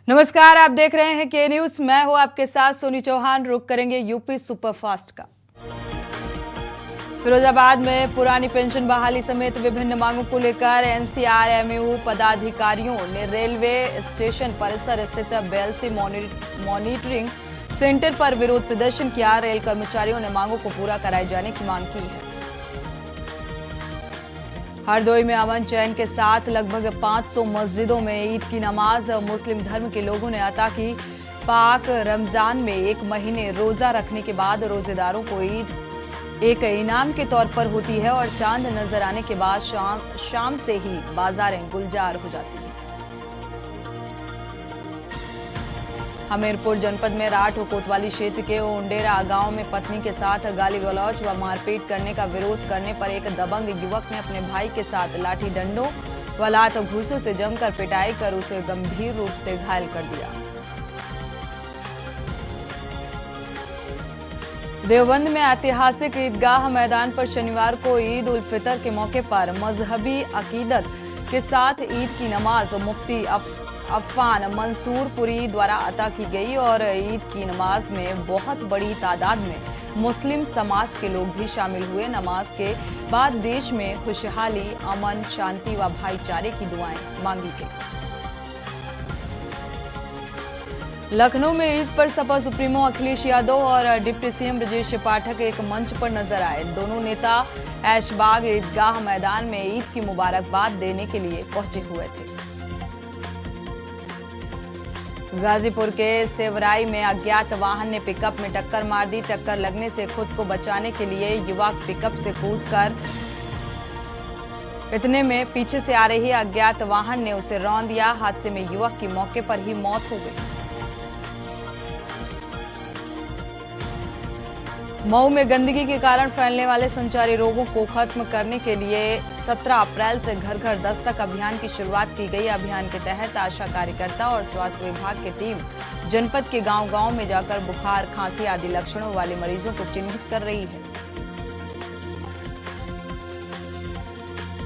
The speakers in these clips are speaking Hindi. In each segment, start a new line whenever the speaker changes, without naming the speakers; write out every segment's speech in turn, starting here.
नमस्कार, आप देख रहे हैं के न्यूज। मैं हूं आपके साथ सोनी चौहान। रुक करेंगे यूपी सुपरफास्ट का। फिरोजाबाद में पुरानी पेंशन बहाली समेत विभिन्न मांगों को लेकर एनसीआरएमयू पदाधिकारियों ने रेलवे स्टेशन परिसर स्थित बीएलसी मॉनिटरिंग सेंटर पर विरोध प्रदर्शन किया। रेल कर्मचारियों ने मांगों को पूरा कराए जाने की मांग की है। हरदोई में अमन चैन के साथ लगभग 500 मस्जिदों में ईद की नमाज। मुस्लिम धर्म के लोगों ने अता की। पाक रमजान में एक महीने रोजा रखने के बाद रोजेदारों को ईद एक इनाम के तौर पर होती है और चांद नजर आने के बाद शाम से ही बाजारें गुलजार हो जाती हैं। हमीरपुर जनपद में राठ कोतवाली क्षेत्र के ओंडेरा गांव में पत्नी के साथ गाली गलौज व मारपीट करने का विरोध करने पर एक दबंग युवक ने अपने भाई के साथ लाठी डंडों व लात घूंसों से जमकर पिटाई कर उसे गंभीर रूप से घायल कर दिया। देवबंद में ऐतिहासिक ईदगाह मैदान पर शनिवार को ईद उल फितर के मौके पर मजहबी अकीदत के साथ ईद की नमाज मुफ्ती अफान मंसूरपुरी द्वारा अता की गई और ईद की नमाज में बहुत बड़ी तादाद में मुस्लिम समाज के लोग भी शामिल हुए। नमाज के बाद देश में खुशहाली, अमन, शांति व भाईचारे की दुआएं मांगी गई। लखनऊ में ईद पर सपा सुप्रीमो अखिलेश यादव और डिप्टी सीएम ब्रजेश पाठक एक मंच पर नजर आए। दोनों नेता ऐशबाग ईदगाह मैदान में ईद की मुबारकबाद देने के लिए पहुंचे हुए थे। गाजीपुर के सेवराई में अज्ञात वाहन ने पिकअप में टक्कर मार दी। टक्कर लगने से खुद को बचाने के लिए युवक पिकअप से कूदकर इतने में पीछे से आ रही अज्ञात वाहन ने उसे रौंद दिया। हादसे में युवक की मौके पर ही मौत हो गई। मऊ में गंदगी के कारण फैलने वाले संचारी रोगों को खत्म करने के लिए 17 अप्रैल से घर घर दस्तक अभियान की शुरुआत की गई। अभियान के तहत आशा कार्यकर्ता और स्वास्थ्य विभाग की टीम जनपद के गांव-गांव में जाकर बुखार, खांसी आदि लक्षणों वाले मरीजों को चिन्हित कर रही है।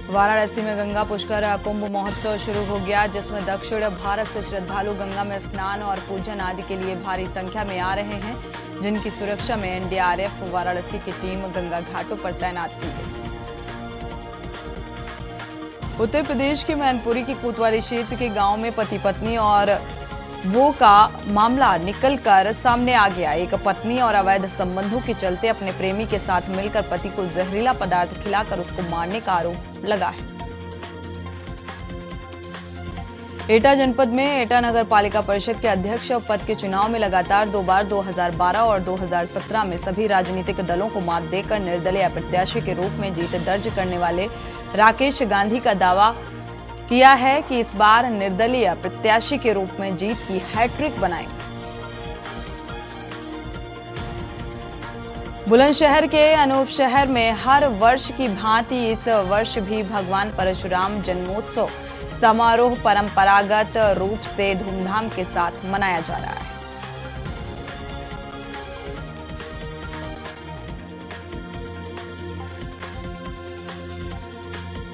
वाराणसी में गंगा पुष्कर कुंभ महोत्सव शुरू हो गया, जिसमें दक्षिण भारत से श्रद्धालु गंगा में स्नान और पूजन आदि के लिए भारी संख्या में आ रहे हैं, जिनकी सुरक्षा में एनडीआरएफ वाराणसी की टीम गंगा घाटों पर तैनात की गई। उत्तर प्रदेश के मैनपुरी की कोतवाली क्षेत्र के गांव में पति पत्नी और वो का मामला निकलकर सामने आ गया। एक पत्नी और अवैध संबंधों के चलते अपने प्रेमी के साथ मिलकर पति को जहरीला पदार्थ खिलाकर उसको मारने का आरोप लगा है। एटा जनपद में एटा नगर पालिका परिषद के अध्यक्ष पद के चुनाव में लगातार 2 बार 2012 और 2017 में सभी राजनीतिक दलों को मात देकर निर्दलीय प्रत्याशी के रूप में जीत दर्ज करने वाले राकेश गांधी का दावा किया है कि इस बार निर्दलीय प्रत्याशी के रूप में जीत की हैट्रिक बनाएंगे। बुलंदशहर के अनूप शहर में हर वर्ष की भांति इस वर्ष भी भगवान परशुराम जन्मोत्सव समारोह परंपरागत रूप से धूमधाम के साथ मनाया जा रहा है।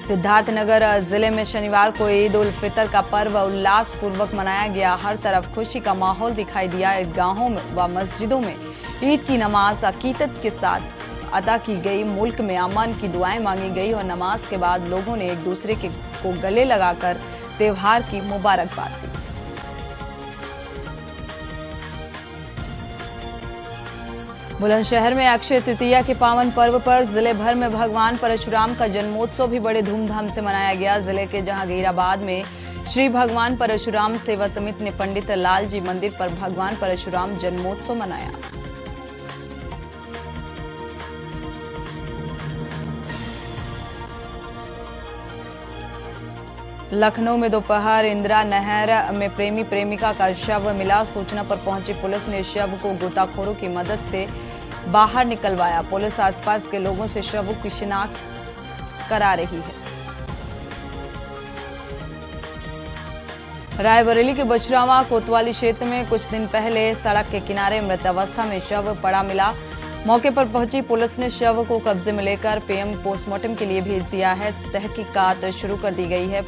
सिद्धार्थनगर जिले में शनिवार को ईद उल फितर का पर्व उल्लास पूर्वक मनाया गया। हर तरफ खुशी का माहौल दिखाई दिया। ईदगाहों व मस्जिदों में ईद की नमाज अकीदत के साथ अदा की गई। मुल्क में अमन की दुआएं मांगी गई और नमाज के बाद लोगों ने एक दूसरे को गले लगाकर त्योहार की मुबारकबाद दी। बुलंदशहर में अक्षय तृतीया के पावन पर्व पर जिले भर में भगवान परशुराम का जन्मोत्सव भी बड़े धूमधाम से मनाया गया। जिले के जहांगीराबाद में श्री भगवान परशुराम सेवा समिति ने पंडित लाल जी मंदिर पर भगवान परशुराम जन्मोत्सव मनाया। लखनऊ में दोपहर इंदिरा नहर में प्रेमी प्रेमिका का शव मिला। सूचना पर पहुंची पुलिस ने शव को गोताखोरों की मदद से बाहर निकलवाया। पुलिस आसपास के लोगों से शवों की शिनाख्त करा रही है। रायबरेली के बछरावा कोतवाली क्षेत्र में कुछ दिन पहले सड़क के किनारे मृत अवस्था में शव पड़ा मिला। मौके पर पहुंची पुलिस ने शव को कब्जे में लेकर पीएम पोस्टमार्टम के लिए भेज दिया है। तहकीकात शुरू कर दी गई है।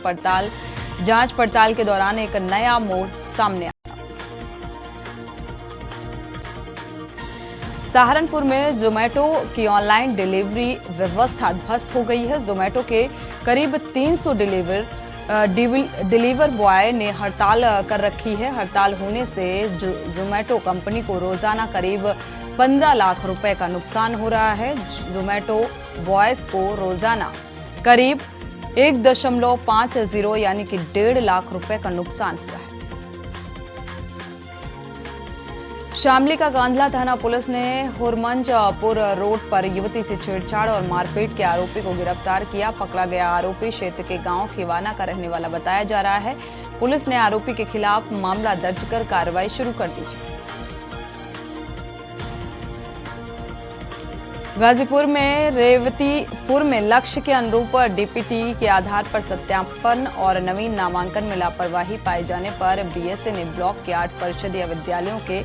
जांच पड़ताल के दौरान एक नया मोड़ सामने आया। सहारनपुर में जोमेटो की ऑनलाइन डिलीवरी व्यवस्था ध्वस्त हो गई है। जोमेटो के करीब 300 डिलीवर बॉय ने हड़ताल कर रखी है। हड़ताल होने से जोमेटो कंपनी को रोजाना करीब 15 लाख रुपए का नुकसान हो रहा है। जोमेटो बॉयज को रोजाना करीब 1.50 यानी कि 1.5 लाख रुपए का नुकसान हुआ है। शामली का कांधला थाना पुलिस ने हुरमंजपुर रोड पर युवती से छेड़छाड़ और मारपीट के आरोपी को गिरफ्तार किया। पकड़ा गया आरोपी क्षेत्र के गांव खिवाना का रहने वाला बताया जा रहा है। पुलिस ने आरोपी के खिलाफ मामला दर्ज कर कार्रवाई शुरू कर दी है। गाजीपुर में रेवतीपुर में लक्ष्य के अनुरूप डीपीटी के आधार पर सत्यापन और नवीन नामांकन में लापरवाही पाए जाने पर बीएसए ने ब्लॉक के 8 परिषदीय विद्यालयों के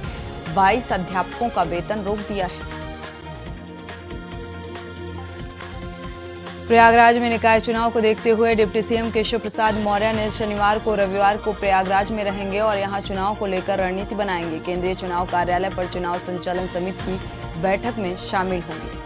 22 अध्यापकों का वेतन रोक दिया है। प्रयागराज में निकाय चुनाव को देखते हुए डिप्टी सीएम केशव प्रसाद मौर्य ने शनिवार को रविवार को प्रयागराज में रहेंगे और यहां चुनाव को लेकर रणनीति बनाएंगे। केंद्रीय चुनाव कार्यालय पर चुनाव संचालन समिति की बैठक में शामिल होंगे।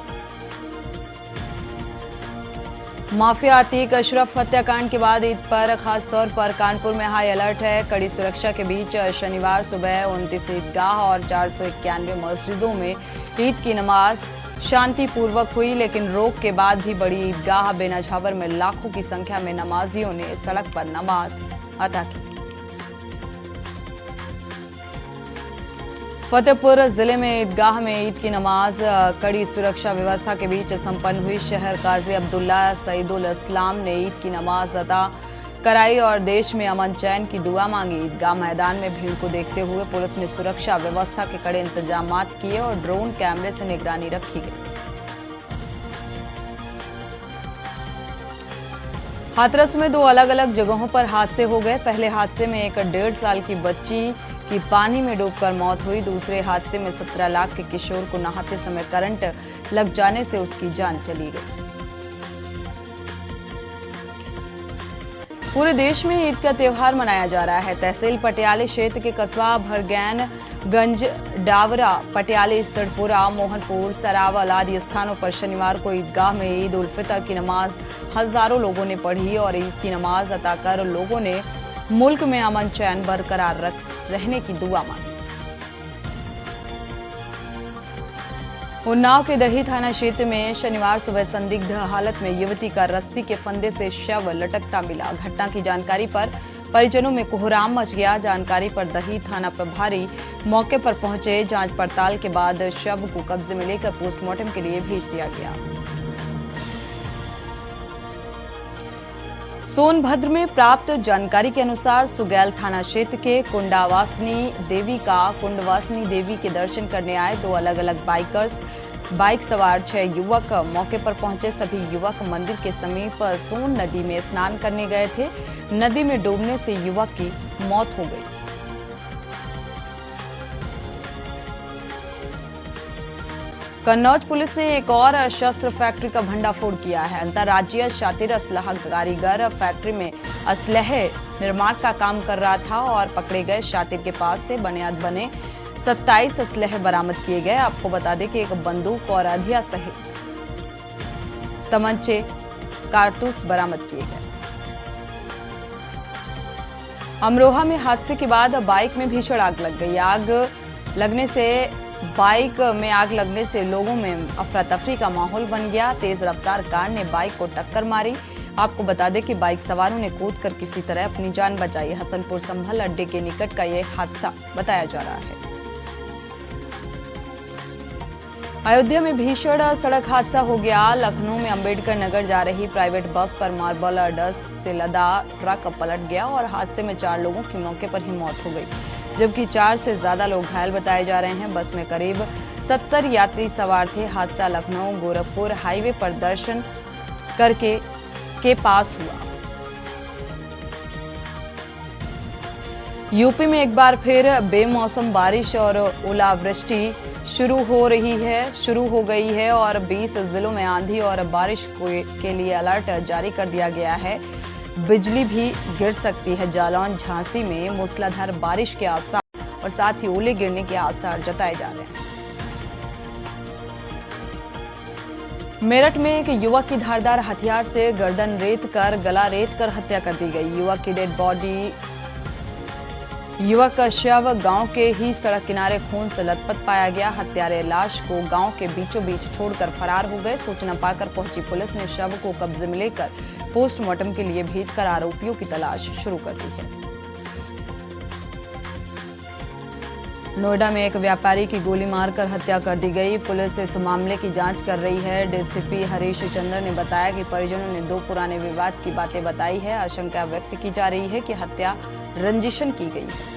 माफिया अतीक अशरफ हत्याकांड के बाद ईद पर खासतौर पर कानपुर में हाई अलर्ट है। कड़ी सुरक्षा के बीच शनिवार सुबह 29 ईदगाह और 491 मस्जिदों में ईद की नमाज शांतिपूर्वक हुई, लेकिन रोक के बाद भी बड़ी ईदगाह बेनझावर में लाखों की संख्या में नमाजियों ने सड़क पर नमाज अदा की। फतेहपुर जिले में ईदगाह में ईद की नमाज कड़ी सुरक्षा व्यवस्था के बीच संपन्न हुई। शहर काजी अब्दुल्ला सईदुल इस्लाम ने ईद की नमाज अदा कराई और देश में अमन चैन की दुआ मांगी। ईदगाह मैदान में भीड़ को देखते हुए पुलिस ने सुरक्षा व्यवस्था के कड़े इंतजाम किए और ड्रोन कैमरे से निगरानी रखी गई। हाथरस में 2 अलग अलग जगहों पर हादसे हो गए। पहले हादसे में एक 1.5 साल की बच्ची की पानी में डूबकर मौत हुई। दूसरे हादसे में 17 लाख के किशोर को नहाते समय करंट लग जाने से उसकी जान चली गई। पूरे देश में ईद का त्योहार मनाया जा रहा है। तहसील पटियाली क्षेत्र के कस्बा भरगैनगंज, डावरा, पटियाली, सड़पुरा, मोहनपुर, सरावल आदि स्थानों पर शनिवार को ईदगाह में ईद उल फितर की नमाज हजारों लोगों ने पढ़ी और ईद की नमाज अदा कर लोगों ने मुल्क में अमन चैन बरकरार रहने की दुआ मांगी। उन्नाव के दही थाना क्षेत्र में शनिवार सुबह संदिग्ध हालत में युवती का रस्सी के फंदे से शव लटकता मिला। घटना की जानकारी पर परिजनों में कोहराम मच गया। जानकारी पर दही थाना प्रभारी मौके पर पहुंचे। जांच पड़ताल के बाद शव को कब्जे में लेकर पोस्टमार्टम के लिए भेज दिया गया। सोनभद्र में प्राप्त जानकारी के अनुसार सुगैल थाना क्षेत्र के कुंडवासिनी देवी के दर्शन करने आए 2 अलग अलग बाइक सवार 6 युवक मौके पर पहुंचे। सभी युवक मंदिर के समीप सोन नदी में स्नान करने गए थे। नदी में डूबने से युवक की मौत हो गई। कन्नौज पुलिस ने एक और शस्त्र फैक्ट्री का भंडाफोड़ किया है। अंतर्राज्यीय शातिर असलहा कारीगर फैक्ट्री में असलहे निर्माण का काम कर रहा था और पकड़े गए शातिर के पास से बुनियाद बने 27 असलहे बरामद किए गए। आपको बता दें कि एक बंदूक और अधिया सहित तमंचे, कारतूस बरामद किए गए। अमरोहा में हादसे के बाद बाइक में भीषण आग लग गई। बाइक में आग लगने से लोगों में अफरा तफरी का माहौल बन गया। तेज रफ्तार कार ने बाइक को टक्कर मारी। आपको बता दें कि बाइक सवारों ने कूदकर किसी तरह अपनी जान बचाई। हसनपुर संभल अड्डे के निकट का यह हादसा बताया जा रहा है। अयोध्या में भीषण सड़क हादसा हो गया। लखनऊ में अंबेडकर नगर जा रही प्राइवेट बस पर मार्बल डस्ट से लदा ट्रक पलट गया और हादसे में 4 लोगों की मौके पर ही मौत हो गई, जबकि 4 से ज्यादा लोग घायल बताए जा रहे हैं। बस में करीब 70 यात्री सवार थे। हादसा लखनऊ गोरखपुर हाईवे पर दर्शन करके के पास हुआ। यूपी में एक बार फिर बेमौसम बारिश और ओलावृष्टि शुरू हो गई है और 20 जिलों में आंधी और बारिश के लिए अलर्ट जारी कर दिया गया है। बिजली भी गिर सकती है। जालौन झांसी में मूसलाधार बारिश के आसार और साथ ही ओले गिरने के आसार जताए जा रहे हैं। मेरठ में एक युवक की धारदार हथियार से गर्दन रेत कर गला रेत कर हत्या कर दी गई। युवक का शव गांव के ही सड़क किनारे खून से लथपथ पाया गया। हत्यारे लाश को गांव के बीचों बीच छोड़कर फरार हो गए। सूचना पाकर पहुंची पुलिस ने शव को कब्जे में लेकर पोस्टमार्टम के लिए भेजकर आरोपियों की तलाश शुरू कर दी है। नोएडा में एक व्यापारी की गोली मारकर हत्या कर दी गई। पुलिस इस मामले की जांच कर रही है। डीसीपी हरीश चंद्र ने बताया कि परिजनों ने 2 पुराने विवाद की बातें बताई है। आशंका व्यक्त की जा रही है कि हत्या रंजिशन की गई है।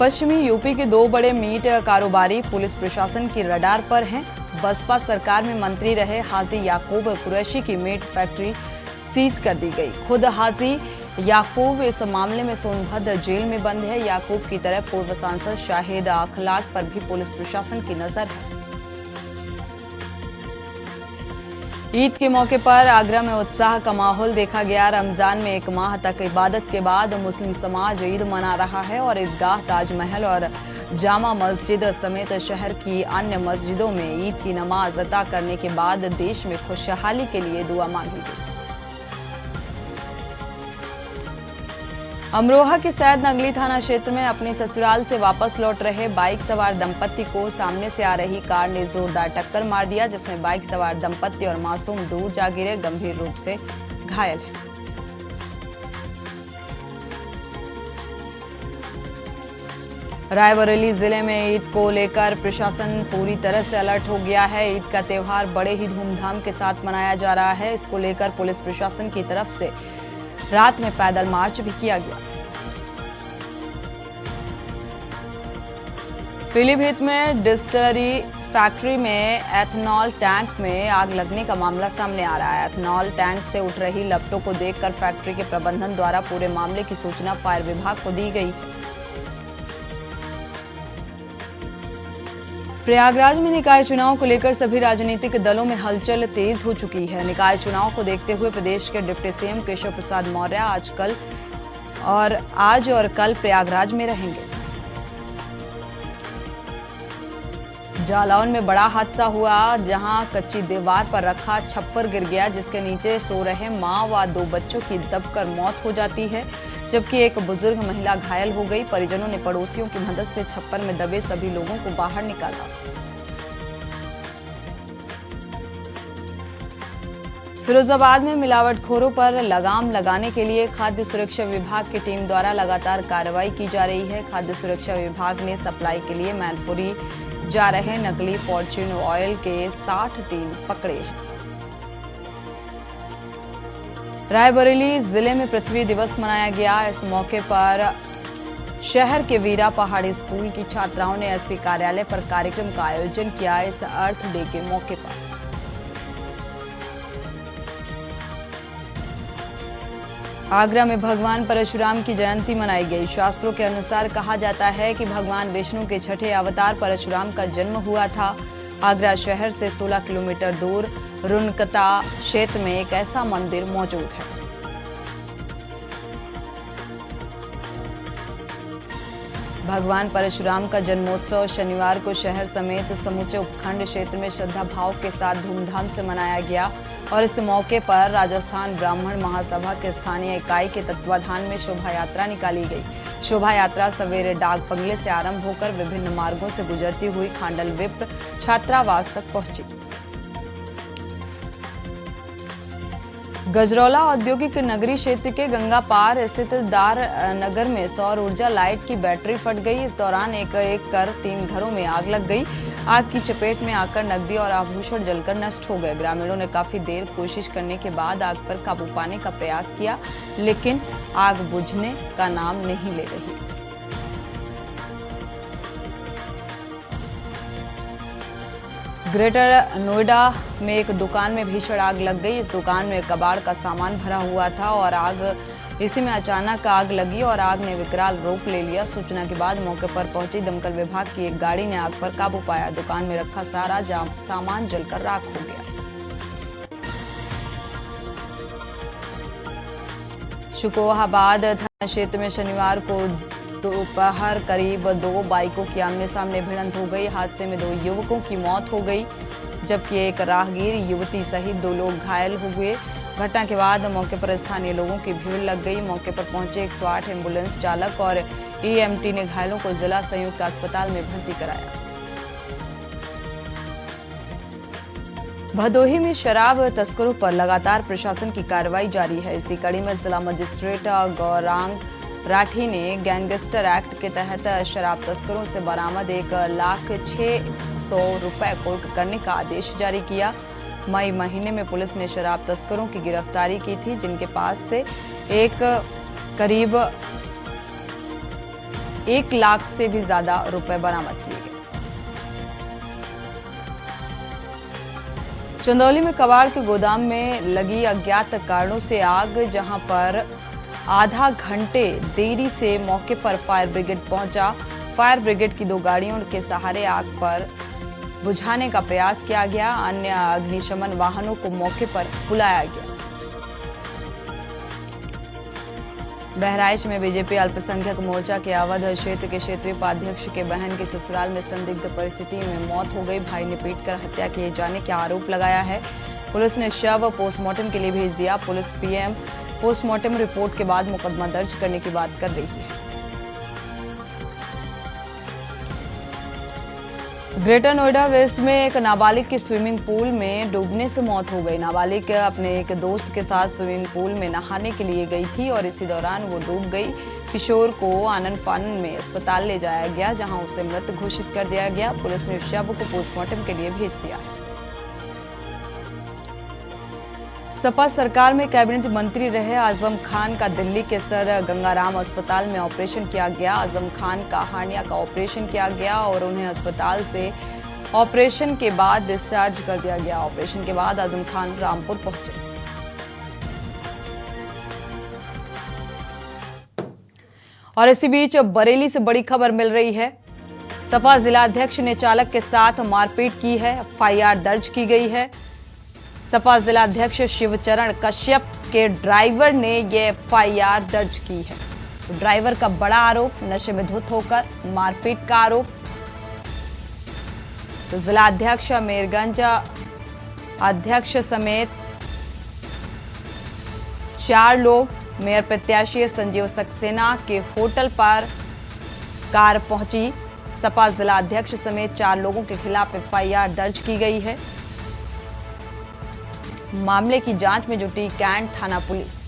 पश्चिमी यूपी के 2 बड़े मीट कारोबारी पुलिस प्रशासन की रडार पर हैं। बसपा सरकार में मंत्री रहे हाजी याकूब कुरैशी की मीट फैक्ट्री सीज कर दी गई। खुद हाजी याकूब इस मामले में सोनभद्र जेल में बंद है। याकूब की तरह पूर्व सांसद शाहिद अखलाक पर भी पुलिस प्रशासन की नजर है। ईद के मौके पर आगरा में उत्साह का माहौल देखा गया। रमजान में 1 माह तक इबादत के बाद मुस्लिम समाज ईद मना रहा है और ईदगाह, ताजमहल और जामा मस्जिद समेत शहर की अन्य मस्जिदों में ईद की नमाज अता करने के बाद देश में खुशहाली के लिए दुआ मांगी गई। अमरोहा के सैद नगली थाना क्षेत्र में अपने ससुराल से वापस लौट रहे बाइक सवार दंपत्ति को सामने से आ रही कार ने जोरदार टक्कर मार दिया, जिसमें बाइक सवार दंपत्ति और मासूम दूर जा गिरे, गंभीर रूप से घायल है। रायबरेली जिले में ईद को लेकर प्रशासन पूरी तरह से अलर्ट हो गया है। ईद का त्यौहार बड़े ही धूमधाम के साथ मनाया जा रहा है। इसको लेकर पुलिस प्रशासन की तरफ से रात में पैदल मार्च भी किया गया। पीलीभीत में डिस्टिलरी फैक्ट्री में एथेनॉल टैंक में आग लगने का मामला सामने आ रहा है। एथेनॉल टैंक से उठ रही लपटों को देखकर फैक्ट्री के प्रबंधन द्वारा पूरे मामले की सूचना फायर विभाग को दी गई। प्रयागराज में निकाय चुनाव को लेकर सभी राजनीतिक दलों में हलचल तेज हो चुकी है। निकाय चुनाव को देखते हुए प्रदेश के डिप्टी सीएम केशव प्रसाद मौर्य आज और कल प्रयागराज में रहेंगे। जालौन में बड़ा हादसा हुआ, जहां कच्ची दीवार पर रखा छप्पर गिर गया, जिसके नीचे सो रहे मां व 2 बच्चों की दबकर मौत हो जाती है, जबकि एक बुजुर्ग महिला घायल हो गई। परिजनों ने पड़ोसियों की मदद से छप्पर में दबे सभी लोगों को बाहर निकाला। फिरोजाबाद में मिलावटखोरों पर लगाम लगाने के लिए खाद्य सुरक्षा विभाग की टीम द्वारा लगातार कार्रवाई की जा रही है। खाद्य सुरक्षा विभाग ने सप्लाई के लिए मैनपुरी जा रहे नकली फॉर्च्यून ऑयल के 60 टीन पकड़े हैं। रायबरेली जिले में पृथ्वी दिवस मनाया गया। इस मौके पर शहर के वीरा पहाड़ी स्कूल की छात्राओं ने एसपी कार्यालय पर कार्यक्रम का आयोजन किया। इस अर्थ डे के मौके पर आगरा में भगवान परशुराम की जयंती मनाई गई। शास्त्रों के अनुसार कहा जाता है कि भगवान विष्णु के 6ठे अवतार परशुराम का जन्म हुआ था। आगरा शहर से 16 किलोमीटर दूर रुनकता क्षेत्र में एक ऐसा मंदिर मौजूद है। भगवान परशुराम का जन्मोत्सव शनिवार को शहर समेत समूचे उपखंड क्षेत्र में श्रद्धा भाव के साथ धूमधाम से मनाया गया और इस मौके पर राजस्थान ब्राह्मण महासभा के स्थानीय इकाई के तत्वाधान में शोभा यात्रा निकाली गई। शोभा यात्रा सवेरे डाक बंगले से आरंभ होकर विभिन्न मार्गों से गुजरती हुई खांडल विप्र छात्रावास तक पहुंची। गजरौला औद्योगिक नगरी क्षेत्र के गंगा पार स्थित दार नगर में सौर ऊर्जा लाइट की बैटरी फट गई। इस दौरान एक कर 3 घरों में आग लग गई। आग की चपेट में आकर नकदी और आभूषण जलकर नष्ट हो गए। ग्रामीणों ने काफी देर कोशिश करने के बाद आग पर काबू पाने का प्रयास किया, लेकिन आग बुझने का नाम नहीं ले रही। ग्रेटर नोएडा में एक दुकान में भीषण आग लग गई। इस दुकान में कबाड़ का सामान भरा हुआ था और इसी में अचानक आग लगी और आग ने विकराल रूप ले लिया। सूचना के बाद मौके पर पहुंची दमकल विभाग की एक गाड़ी ने आग पर काबू पाया। दुकान में रखा सारा सामान जलकर राख हो गया। शुकोहाबाद थाना क्षेत्र में शनिवार को दोपहर करीब 2 बाइकों की आमने सामने भिड़ंत हो गई। हादसे में 2 युवकों की मौत हो गई, जबकि एक राहगीर युवती सहित 2 लोग घायल हो गए। घटना के बाद मौके पर स्थानीय लोगों की भीड़ लग गई। मौके पर पहुंचे 108 एम्बुलेंस चालक और ईएमटी ने घायलों को जिला संयुक्त अस्पताल में भर्ती कराया। भदोही में शराब तस्करों पर लगातार प्रशासन की कार्रवाई जारी है। इसी कड़ी में जिला मजिस्ट्रेट गौरांग राठी ने गैंगस्टर एक्ट के तहत शराब तस्करों से बरामद 1,06,00,000 रुपए कुर्क करने का आदेश जारी किया। मई महीने में पुलिस ने शराब तस्करों की गिरफ्तारी की थी, जिनके पास से करीब 1 लाख से भी ज्यादा रुपए बरामद किए गए। चंदौली में कबाड़ के गोदाम में लगी अज्ञात कारणों से आग, जहां पर आधा घंटे देरी से मौके पर फायर ब्रिगेड पहुंचा। फायर ब्रिगेड की 2 गाड़ियों के सहारे आग पर बुझाने का प्रयास किया गया। अन्य अग्निशमन वाहनों को मौके पर बुलाया गया। बहराइच में बीजेपी अल्पसंख्यक मोर्चा के अवध क्षेत्र के क्षेत्रीय उपाध्यक्ष के बहन की ससुराल में संदिग्ध परिस्थिति में मौत हो गई। भाई ने पीटकर हत्या किए जाने का आरोप लगाया है। पुलिस ने शव पोस्टमार्टम के लिए भेज दिया। पुलिस पीएम पोस्टमार्टम रिपोर्ट के बाद मुकदमा दर्ज करने की बात कर रही है। ग्रेटर नोएडा वेस्ट में एक नाबालिग की स्विमिंग पूल में डूबने से मौत हो गई। नाबालिग अपने एक दोस्त के साथ स्विमिंग पूल में नहाने के लिए गई थी और इसी दौरान वो डूब गई। किशोर को आनन फानन में अस्पताल ले जाया गया, जहां उसे मृत घोषित कर दिया गया। पुलिस ने शव को पोस्टमार्टम के लिए भेज दिया है। सपा सरकार में कैबिनेट मंत्री रहे आजम खान का दिल्ली के सर गंगाराम अस्पताल में ऑपरेशन किया गया। आजम खान का हार्निया का ऑपरेशन किया गया और उन्हें अस्पताल से ऑपरेशन के बाद डिस्चार्ज कर दिया गया। ऑपरेशन के बाद आजम खान रामपुर पहुंचे। और इसी बीच बरेली से बड़ी खबर मिल रही है। सपा जिलाध्यक्ष ने चालक के साथ मारपीट की है। एफआईआर दर्ज की गई है। सपा जिलाध्यक्ष शिवचरण कश्यप के ड्राइवर ने ये एफआईआर दर्ज की है। तो ड्राइवर का बड़ा आरोप, नशे में धुत होकर मारपीट का आरोप। तो जिलाध्यक्ष मेरगंज अध्यक्ष समेत 4 लोग मेयर प्रत्याशी संजीव सक्सेना के होटल पर कार पहुंची। सपा जिलाध्यक्ष समेत 4 लोगों के खिलाफ एफआईआर दर्ज की गई है। मामले की जांच में जुटी कैंट थाना पुलिस।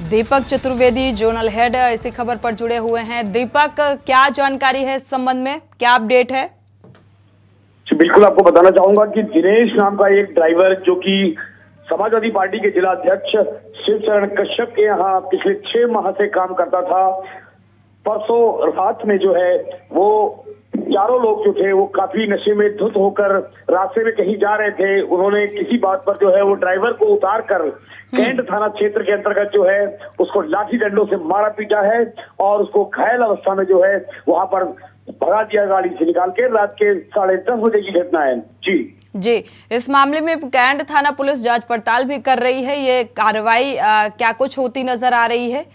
दीपक चतुर्वेदी जोनल हेड इसी खबर पर जुड़े हुए हैं। दीपक, क्या जानकारी है इस संबंध में, क्या अपडेट है?
बिल्कुल आपको बताना चाहूंगा कि दिनेश नाम का एक ड्राइवर जो कि समाजवादी पार्टी के जिला अध्यक्ष शिवचरण कश्यप के यहाँ पिछले 6 माह से काम करता था। परसों रात में जो है वो 4 लोग जो थे वो काफी नशे में धुत होकर रास्ते में कहीं जा रहे थे। उन्होंने किसी बात पर जो है वो ड्राइवर को उतार कर कैंट थाना क्षेत्र के अंतर्गत जो है उसको लाठी डंडों से मारा पीटा है और उसको घायल अवस्था में जो है वहां पर भगा दिया गाड़ी से निकाल के। रात के 10:30 बजे की घटना है। जी,
इस मामले में कैंट थाना पुलिस जांच पड़ताल भी कर रही है। ये कार्रवाई क्या कुछ होती नजर आ रही है?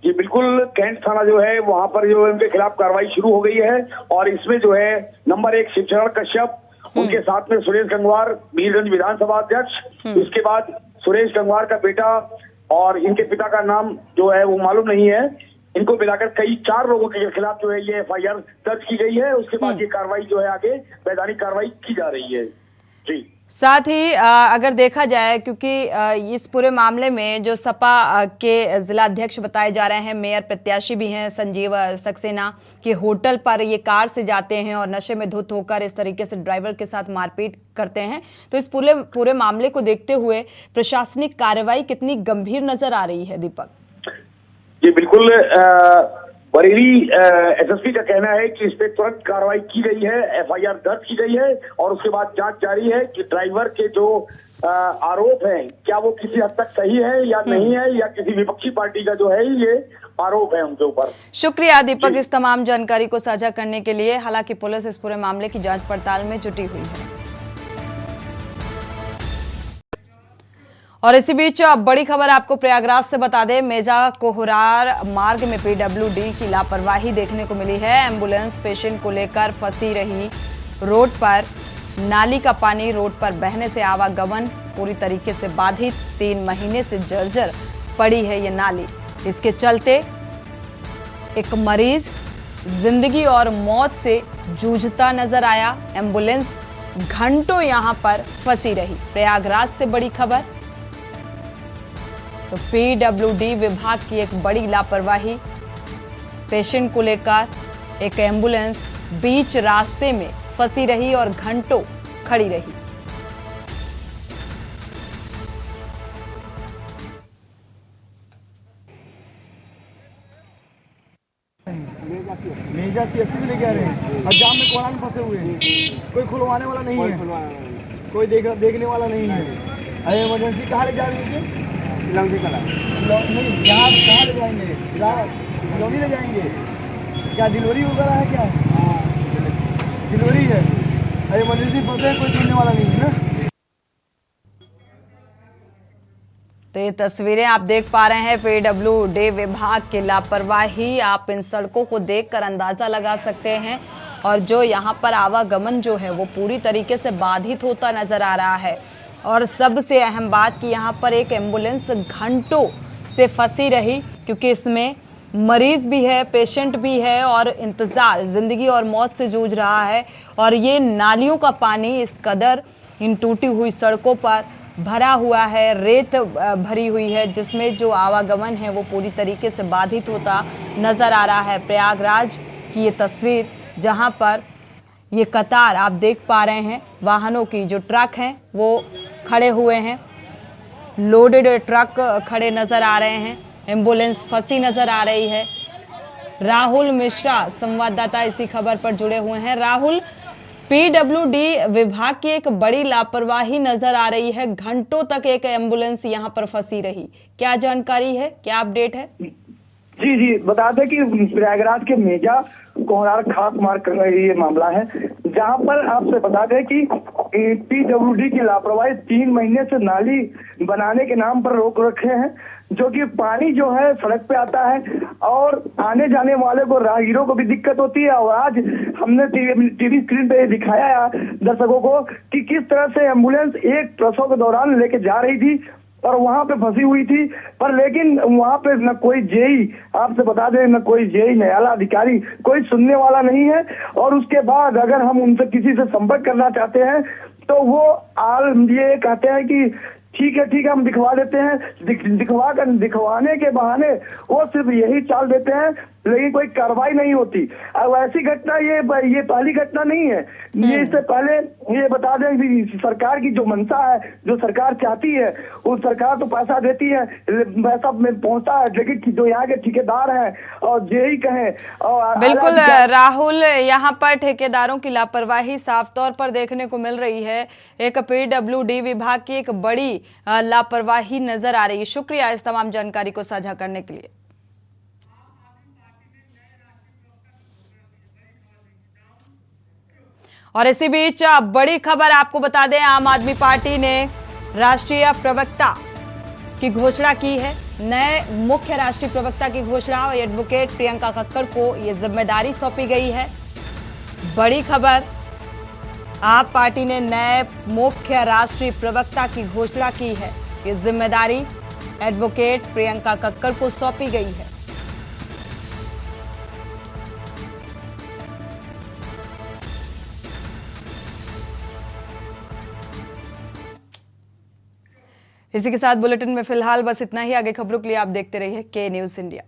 जी बिल्कुल, कैंट थाना जो है वहां पर जो है उनके खिलाफ कार्रवाई शुरू हो गई है और इसमें जो है नंबर 1 शिवचरण कश्यप, उनके साथ में सुरेश गंगवार वीरगंज विधानसभा अध्यक्ष, इसके बाद सुरेश गंगवार का बेटा और इनके पिता का नाम जो है वो मालूम नहीं है। इनको मिलाकर कई 4 लोगों के खिलाफ जो है ये एफआईआर दर्ज की गई है। उसके बाद ये कार्रवाई जो है आगे वैधानिक कार्रवाई की जा रही है। जी,
साथ ही अगर देखा जाए, क्योंकि इस पूरे मामले में जो सपा के जिलाध्यक्ष बताए जा रहे हैं, मेयर प्रत्याशी भी हैं संजीव सक्सेना, के होटल पर ये कार से जाते हैं और नशे में धुत होकर इस तरीके से ड्राइवर के साथ मारपीट करते हैं। तो इस पूरे मामले को देखते हुए प्रशासनिक कार्रवाई कितनी गंभीर नजर आ रही है? दीपक
जी बिल्कुल, बरेली एसएसपी का कहना है कि इस पे तुरंत कार्रवाई की गई है, एफआईआर दर्ज की गई है और उसके बाद जांच जारी है कि ड्राइवर के जो आरोप हैं क्या वो किसी हद तक सही है या नहीं है, या किसी विपक्षी पार्टी का जो है ये आरोप है उनके ऊपर।
शुक्रिया दीपक इस तमाम जानकारी को साझा करने के लिए। हालांकि पुलिस इस पूरे मामले की जांच पड़ताल में जुटी हुई है। और इसी बीच बड़ी खबर आपको प्रयागराज से बता दें, मेजा कोहरार मार्ग में पीडब्ल्यूडी की लापरवाही देखने को मिली है। एम्बुलेंस पेशेंट को लेकर फंसी रही रोड पर। नाली का पानी रोड पर बहने से आवागमन पूरी तरीके से बाधित। 3 महीने से जर्जर पड़ी है ये नाली। इसके चलते एक मरीज जिंदगी और मौत से जूझता नजर आया। एम्बुलेंस घंटों यहां पर फंसी रही। प्रयागराज से बड़ी खबर। तो पीडब्ल्यूडी विभाग की एक बड़ी लापरवाही। पेशेंट को लेकर एक एम्बुलेंस बीच रास्ते में फंसी रही और घंटों खड़ी रही।
मेजा सीएससी में लेके आ रहे हैं और जाम में कोड़ा में फंसे हुए हैं। कोई खुलवाने वाला नहीं है, कोई देखने वाला नहीं है। अरे इमरजेंसी कहाँ ले जा रही है? लंगी कला नहीं, यहाँ कहाँ ले जाएंगे? लंगी ले जाएंगे। क्या डिलीवरी वगैरह है? क्या डिलीवरी है? अरे इमरजेंसी फंसे, कोई देखने वाला नहीं है ना।
तो ये तस्वीरें आप देख पा रहे हैं पीडब्ल्यूडी विभाग की लापरवाही। आप इन सड़कों को देखकर अंदाजा लगा सकते हैं। और जो यहाँ पर आवागमन जो है वो पूरी तरीके से बाधित होता नजर आ रहा है। और सबसे अहम बात कि यहाँ पर एक एम्बुलेंस घंटों से फंसी रही, क्योंकि इसमें मरीज भी है, पेशेंट भी है और इंतज़ार, ज़िंदगी और मौत से जूझ रहा है। और ये नालियों का पानी इस कदर इन टूटी हुई सड़कों पर भरा हुआ है, रेत भरी हुई है, जिसमें जो आवागमन है वो पूरी तरीके से बाधित होता नज़र आ रहा है। प्रयागराज की ये तस्वीर, जहां पर ये कतार आप देख पा रहे हैं वाहनों की, जो ट्रक हैं वो खड़े हुए हैं, लोडेड ट्रक खड़े नज़र आ रहे हैं, एम्बुलेंस फंसी नज़र आ रही है। राहुल मिश्रा संवाददाता इसी खबर पर जुड़े हुए हैं। राहुल, पीडब्ल्यूडी विभाग की एक बड़ी लापरवाही नजर आ रही है। घंटों तक एक एम्बुलेंस यहां पर फंसी रही। क्या जानकारी है, क्या अपडेट है?
जी बता दें कि प्रयागराज के मेजा कोहरार खास मार्ग का ये मामला है, जहां पर आपसे बता दें कि पीडब्ल्यूडी की लापरवाही 3 महीने से नाली बनाने के नाम पर रोक रखे हैं, जो कि पानी जो है सड़क पे आता है और आने जाने वाले को, राहगीरों को भी दिक्कत होती है। और आज हमने टीवी स्क्रीन पे दिखाया दर्शकों को कि किस तरह से एम्बुलेंस एक प्रसव के दौरान लेके जा रही थी और वहां पे फंसी हुई थी। पर लेकिन वहां पे न कोई जेई, आपसे बता दें, न कोई जेई, न्यायालय अधिकारी, कोई सुनने वाला नहीं है। और उसके बाद अगर हम उनसे किसी से संपर्क करना चाहते हैं तो वो ये कहते हैं कि ठीक है हम दिखवा देते हैं। दिखवाने के बहाने वो सिर्फ यही चाल देते हैं, लेकिन कोई कार्रवाई नहीं होती। अब ऐसी घटना ये पहली घटना नहीं है। ये इससे पहले ये बता दें कि सरकार की जो मंशा है, जो सरकार चाहती है, वो सरकार तो पैसा देती है, पैसा में पहुंचता है, लेकिन जो यहाँ के ठेकेदार हैं और जेई कहें और
बिल्कुल राहुल, यहाँ पर ठेकेदारों की लापरवाही साफ तौर पर देखने को मिल रही है। एक पीडब्ल्यूडी विभाग की एक बड़ी लापरवाही नजर आ रही है। शुक्रिया इस तमाम जानकारी को साझा करने के लिए। और इसी बीच बड़ी खबर आपको बता दें, आम आदमी पार्टी ने राष्ट्रीय प्रवक्ता की घोषणा की है। नए मुख्य राष्ट्रीय प्रवक्ता की घोषणा, एडवोकेट प्रियंका कक्कड़ को यह जिम्मेदारी सौंपी गई है। बड़ी खबर, आप पार्टी ने नए मुख्य राष्ट्रीय प्रवक्ता की घोषणा की है। ये जिम्मेदारी एडवोकेट प्रियंका कक्कड़ को सौंपी गई है। इसी के साथ बुलेटिन में फिलहाल बस इतना ही। आगे खबरों के लिए आप देखते रहिए के न्यूज़ इंडिया।